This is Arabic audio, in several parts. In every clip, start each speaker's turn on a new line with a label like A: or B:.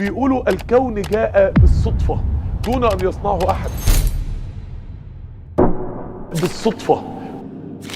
A: بيقولوا الكون جاء بالصدفة دون ان يصنعه احد. بالصدفة.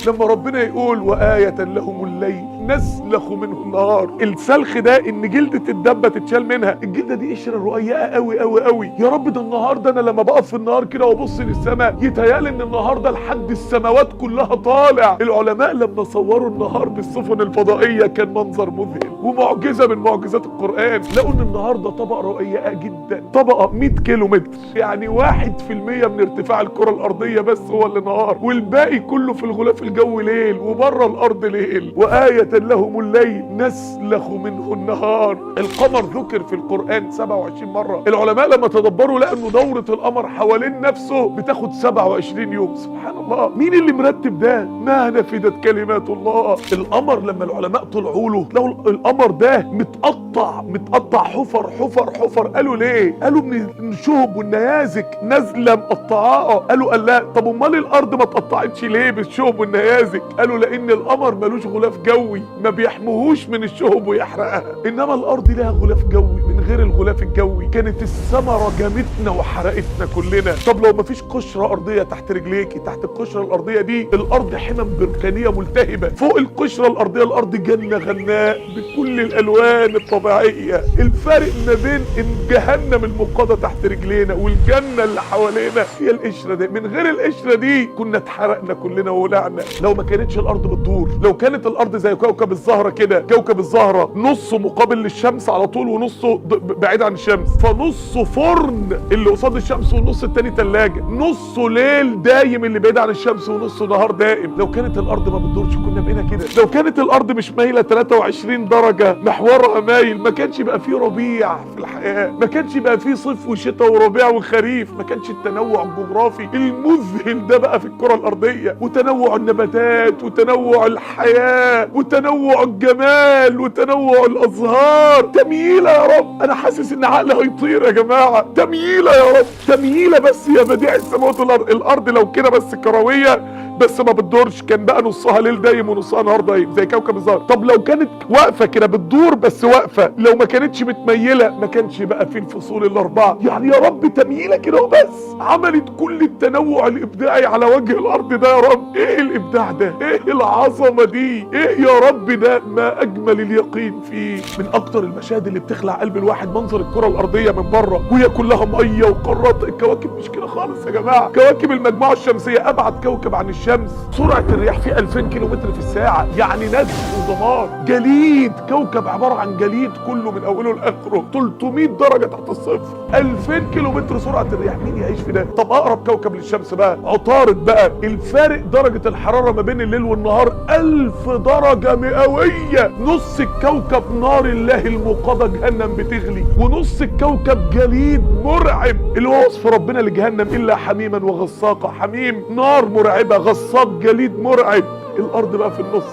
A: لما ربنا يقول وآية لهم الليل نسلخ منه النهار، السلخ ده ان جلدة الدبة تتشال منها. الجلدة دي قشرة رقيقة قوي قوي قوي. يا رب ده النهار ده انا لما بقف في النهار كده وابص للسماء يتهيألي ان النهار ده لحد السماوات كلها طالع. العلماء لما صوروا النهار بالسفن الفضائية كان منظر مذهل ومعجزة من معجزات القرآن. لقوا ان النهار ده طبقة رقيقة جدا، طبقة 100 كيلو متر، يعني 1% من ارتفاع الكرة الارضية بس هو اللي نهار، والباقي كله في الغلاف الجوي ليل وبره الارض ليل. وآية لهم الليل نسلخ منه النهار. القمر ذكر في القرآن 27 مرة. العلماء لما تدبروا لقوا ان دورة القمر حوالين نفسه بتاخد 27 يوم. سبحان الله، مين اللي مرتب ده؟ ما نفدت كلمات الله. القمر لما العلماء طلعوا له لو القمر ده متقطع حفر حفر حفر. قالوا ليه؟ قالوا من الشهب والنيازك نازله مقطعاه. قالوا لا، طب امال الارض ما اتقطعتش ليه بالشهب والنيازك؟ قالوا لان القمر ملوش غلاف جوي ما بيحموهوش من الشهب ويحرقها، انما الارض لها غلاف جوي. من غير الغلاف الجوي كانت السماء رجمتنا وحرقتنا كلنا. طب لو ما فيش قشره ارضيه تحت رجليكي، تحت القشره الارضيه دي الارض حمم بركانيه ملتهبه، فوق القشره الارضيه الارض جنه غناء بكل الالوان الطبيعيه. الفرق ما بين جهنم المقاده تحت رجلينا والجنه اللي حوالينا هي القشره دي. من غير القشره دي كنا اتحرقنا كلنا وولعنا. لو ما كانتش الارض بتدور، لو كانت الارض زي كوكب الزهره كده، كوكب الزهره نصه مقابل للشمس على طول ونصه بعيد عن الشمس، فنصه فرن اللي قصاد الشمس والنص التاني تلاجه، نصه ليل دايم اللي بعيد عن الشمس ونصه نهار دائم. لو كانت الارض ما بتدورش كنا بقينا كده. لو كانت الارض مش مايله 23 درجه محورها مايل ما كانش يبقى فيه ربيع في الحياه، ما كانش يبقى فيه صيف وشتاء وربيع وخريف، ما كانش التنوع الجغرافي المذهل ده بقى في الكره الارضيه، وتنوع النباتات وتنوع الحياه وتنوع الجمال وتنوع الازهار. تمييله يا رب، انا حاسس ان عقلي هيطير يا جماعه. تمييله يا رب، تمييله بس يا بديع السماوات والارض. الارض لو كده بس كرويه بس ما بتدورش كان بقى نصها ليل دايم ونصها نهار دايم زي كوكب الزهر. طب لو كانت واقفه كده بتدور بس واقفه، لو ما كانتش متميله ما كانش بقى في الفصول الاربعه. يعني يا رب تمييله كده وبس عملت كل التنوع الابداعي على وجه الارض ده. يا رب ايه الابداع ده؟ ايه العظمه دي؟ ايه يا رب ده؟ ما اجمل اليقين فيه. من اكتر المشاهد اللي بتخلع قلب الواحد منظر الكره الارضيه من بره وهي كلها ميه وقارات. الكواكب مش كده خالص يا جماعه. كواكب المجموعه الشمسيه ابعد كوكب عن الشمس سرعه الرياح فيه 2000 كيلومتر في الساعه، يعني نزف ودمار. جليد، كوكب عباره عن جليد كله من اوله لاخره، 300 درجه تحت الصفر، 2000 كيلومتر سرعه الرياح. مين يعيش في ده؟ طب اقرب كوكب للشمس بقى عطارد بقى، الفارق درجه الحراره ما بين الليل والنهار 1000 درجه مئويه. نص الكوكب نار الله الموقده جهنم بتغلي، ونص الكوكب جليد مرعب اللي هو وصف ربنا لجهنم الا حميما وغساقا. حميم نار مرعبه، غساق جليد مرعب. الارض بقى في النص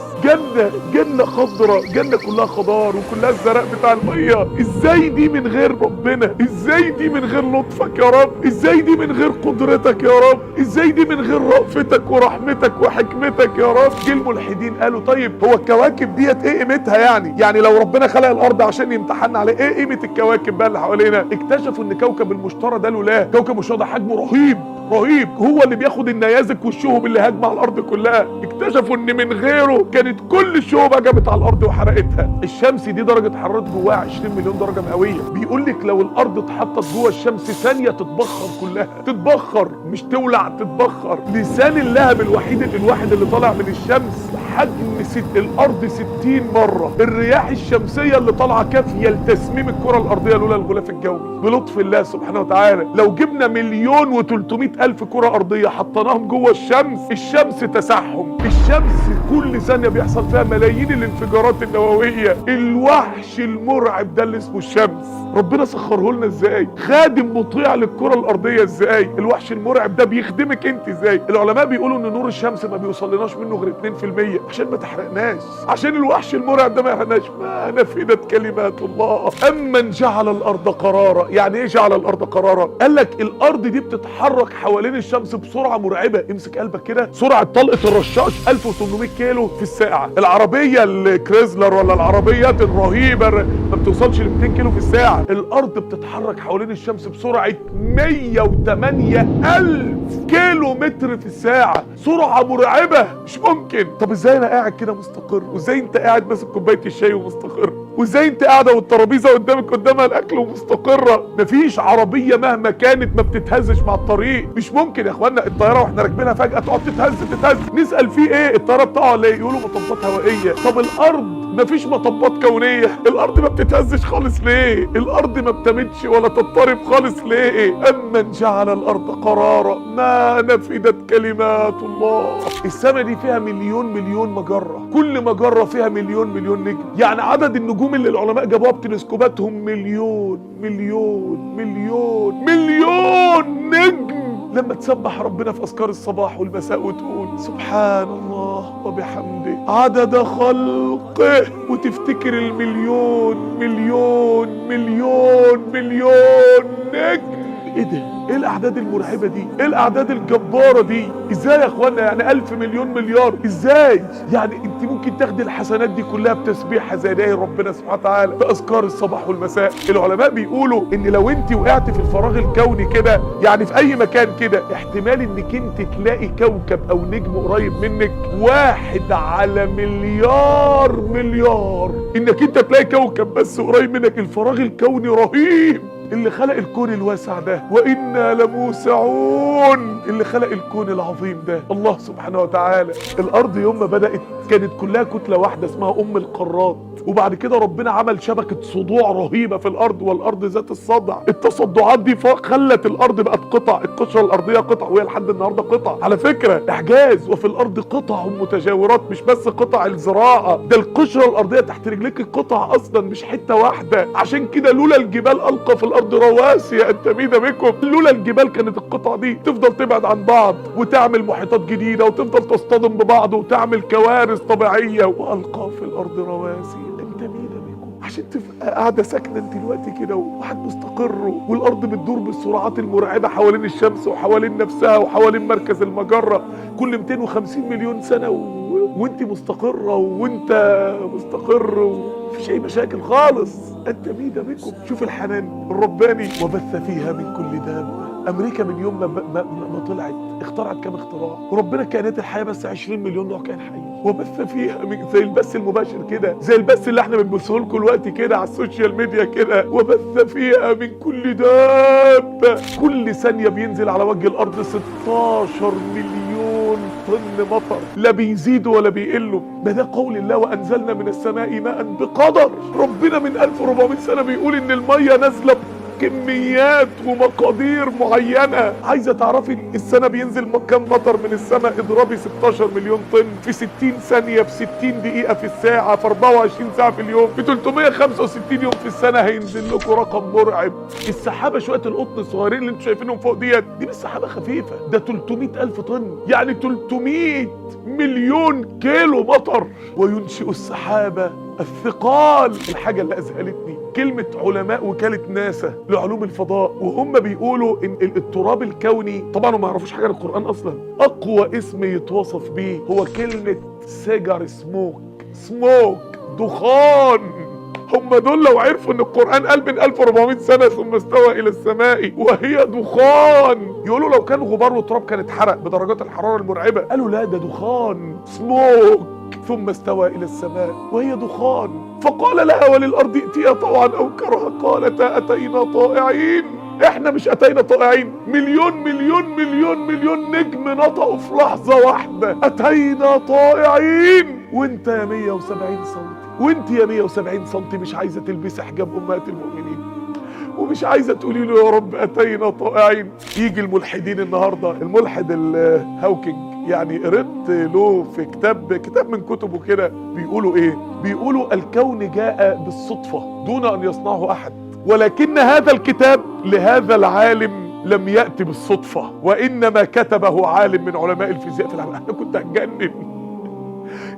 A: جنة خضراء، جنة كلها خضار وكلها الزرق بتاع المية. ازاي دي من غير ربنا؟ ازاي دي من غير لطفك يا رب؟ ازاي دي من غير قدرتك يا رب؟ ازاي دي من غير رأفتك ورحمتك وحكمتك يا رب؟ جه الملحدين قالوا طيب هو الكواكب ديت ايه قيمتها يعني لو ربنا خلق الارض عشان يمتحنا عليه ايه قيمة الكواكب بقى اللي حوالينا؟ اكتشفوا ان كوكب المشتري ده لولاه، كوكب المشتري ده حجمه رهيب، هو اللي بياخد النيازك والشهب اللي هاجمه على الارض كلها. اكتشفوا ان من غيره كانت كل الشهب هجمت على الارض وحرقتها. الشمس دي درجه حرارتها جواها 20 مليون درجه مئويه. بيقول لك لو الارض اتحطت جوه الشمس ثانيه تتبخر كلها، تتبخر مش تولع، تتبخر. لسان اللهب الواحد اللي طالع من الشمس حجم الارض 60 مره. الرياح الشمسيه اللي طالعه كافيه لتسميم الكره الارضيه لولا الغلاف الجوي بلطف الله سبحانه وتعالى. لو جبنا 1,300,000 كره ارضيه حطيناهم جوه الشمس تسعهم. الشمس كل ثانيه بيحصل فيها ملايين الانفجارات النوويه. الوحش المرعب ده اللي اسمه الشمس ربنا سخره لنا ازاي؟ خادم مطيع للكره الارضيه ازاي؟ الوحش المرعب ده بيخدمك انت ازاي؟ العلماء بيقولوا ان نور الشمس ما بيوصلناش منه غير 2% عشان ما يحرقناش، عشان الوحش المرعب ده ما يحرقناش. ما نفدت كلمات الله. امن جعل الارض قرارا. يعني ايه جعل الارض قرارا؟ قال لك الارض دي بتتحرك حوالين الشمس بسرعه مرعبه. امسك قلبك كده، سرعه طلقه الرشاش 1800 كيلو في الساعه. العربيه الكريزلر ولا العربيات الرهيبه ما بتوصلش ل 200 كيلو في الساعه. الارض بتتحرك حوالين الشمس بسرعه 108,000 كيلو متر في الساعه. سرعه مرعبه مش ممكن. طب ازاي انا قاعد كده مستقر؟ وازاي انت قاعد ماسك كوبايه الشاي ومستقر؟ وازاي انت قاعده والترابيزه قدامك قدامها الاكل ومستقره؟ مفيش عربيه مهما كانت ما بتتهزش مع الطريق. مش ممكن يا اخوانا الطياره واحنا راكبينها فجاه تقعد تتهز. نسال فيه ايه؟ الطياره بتاعه ولا ايه؟ يقولوا مطبات هوائيه. طب الارض مفيش مطبات كونيه. الارض ما بتتهزش خالص ليه؟ الارض ما بتمدش ولا تضطرب خالص ليه؟ امن جعل الارض قرارا ما نفدت كلمات الله. السماء دي فيها مليون مجره، كل مجره فيها مليون نجم. يعني عدد النجوم اللي العلماء جابوها بتلسكوباتهم مليون نجم. لما تسبح ربنا في اذكار الصباح والمساء وتقول سبحان الله وبحمده عدد خلقه، وتفتكر المليون نجم. ايه ده؟ ايه الاعداد المرعبه دي؟ ايه الاعداد الجباره دي؟ ازاي يا اخوانا؟ يعني 1000 مليون مليار ازاي؟ يعني انت ممكن تاخدي الحسنات دي كلها بتسبيحها زي ده ربنا سبحانه وتعالى باذكار الصباح والمساء. العلماء بيقولوا ان لو انت وقعت في الفراغ الكوني كده، يعني في اي مكان كده، احتمال انك انت تلاقي كوكب او نجم قريب منك 1 على مليار انك انت تلاقي كوكب بس قريب منك. الفراغ الكوني رهيب. اللي خلق الكون الواسع ده وإنا لموسعون، اللي خلق الكون العظيم ده الله سبحانه وتعالى. الأرض يوم ما بدأت كانت كلها كتلة واحدة اسمها أم القارات، وبعد كده ربنا عمل شبكة صدوع رهيبة في الأرض، والأرض ذات الصدع. التصدعات دي خلت الأرض بقت قطع. القشرة الأرضية قطع، وهي لحد النهاردة قطع على فكرة. إعجاز. وفي الأرض قطع متجاورات، مش بس قطع الزراعة، ده القشرة الأرضية تحت رجليك قطع أصلا مش حتة واحدة. عشان كده لولا الجبال ألقى في الأرض رواسي أن تميد بكم. لولا الجبال كانت القطع دي تفضل تبعد عن بعض وتعمل محيطات جديدة وتفضل تصطدم ببعض وتعمل كوارث طبيعية. وألقى في الأرض رواسي أن تميد بكم، عشان تبقى قاعدة ساكنة انت دلوقتي كده وواحد مستقر، والأرض بتدور بالسرعات المرعبة حوالين الشمس وحوالين نفسها وحوالين مركز المجرة كل 250 مليون سنة وانت مستقرة وانت مستقر ومفيش اي مشاكل خالص. انت ميدة بكم. شوف الحنان الرباني. وبث فيها من كل دابة. امريكا من يوم ما طلعت اخترعت كام اختراع، وربنا كائنات الحياة بس 20 مليون نوع كائن حي. وبث فيها زي البث المباشر كده، زي البث اللي احنا بنبثه لكم دلوقتي كده على السوشيال ميديا كده. وبث فيها من كل دابة. كل ثانية بينزل على وجه الارض 16 مليون طن مطر، لا بيزيدوا ولا بيقلوا. ده قول الله وانزلنا من السماء ماء بقدر. ربنا من 1400 سنة بيقول ان المية نازلة كميات ومقادير معينة. عايزة تعرفي السنة بينزل كم مطر من السماء؟ اضربي 16 مليون طن في 60 ثانية، في 60 دقيقة في الساعة، في 24 ساعة في اليوم، في 365 يوم في السنة هينزل لكم رقم مرعب. السحابة شوية القطن الصغيرين اللي انتوا شايفينهم فوق دي مش سحابة خفيفة، ده 300 ألف طن، يعني 300 مليون كيلو مطر. وينشئ السحابة الثقال. الحاجة اللي أذهلتني كلمة علماء وكالة ناسا لعلوم الفضاء، وهم بيقولوا ان التراب الكوني، طبعا ما يعرفوش حاجة عن القرآن اصلا، اقوى اسم يتوصف بيه هو كلمة سيجار سموك، دخان. هم دول لو عرفوا ان القرآن قال من 1400 سنة ثم استوى الى السماء وهي دخان، يقولوا لو كان غبار وتراب كان اتحرق بدرجات الحرارة المرعبة. قالوا لا، ده دخان سموك ثم استوى الى السماء وهي دخان. فقال لها وللارض ائتيا طوعا او كرها قالتا اتينا طائعين. احنا مش اتينا طائعين، مليون نجم نطقوا في لحظة واحدة اتينا طائعين. وانت يا 170 سم، وانت يا 170 سم مش عايزة تلبسي حجاب امهات المؤمنين، ومش عايزة تقولي له يا رب اتينا طائعين. يجي الملحدين النهاردة، الملحد الهاوكينج، يعني قريت له في كتاب من كتبه كده، بيقولوا ايه؟ بيقولوا الكون جاء بالصدفة دون ان يصنعه احد، ولكن هذا الكتاب لهذا العالم لم يأتي بالصدفة، وانما كتبه عالم من علماء الفيزياء في العالم. انا كنت هتجنن.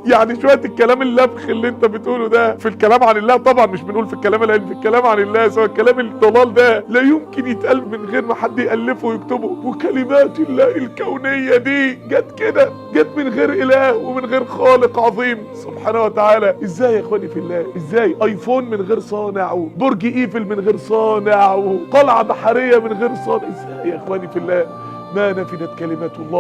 A: يعني شويه الكلام اللبخ اللي انت بتقوله ده في الكلام عن الله، طبعا مش بنقول في الكلام العلمي، في الكلام عن الله، سواء الكلام الضلال ده لا يمكن يتقال من غير ما حد يالفه ويكتبه. وكلمات الله الكونيه دي جت كده، جت من غير اله ومن غير خالق عظيم سبحانه وتعالى. ازاي يا اخواني في الله؟ ازاي ايفون من غير صانع، وبرج ايفل من غير صانع، وقلعه بحريه من غير صانع؟ ازاي يا اخواني في الله؟ ما نفدت كلمات الله.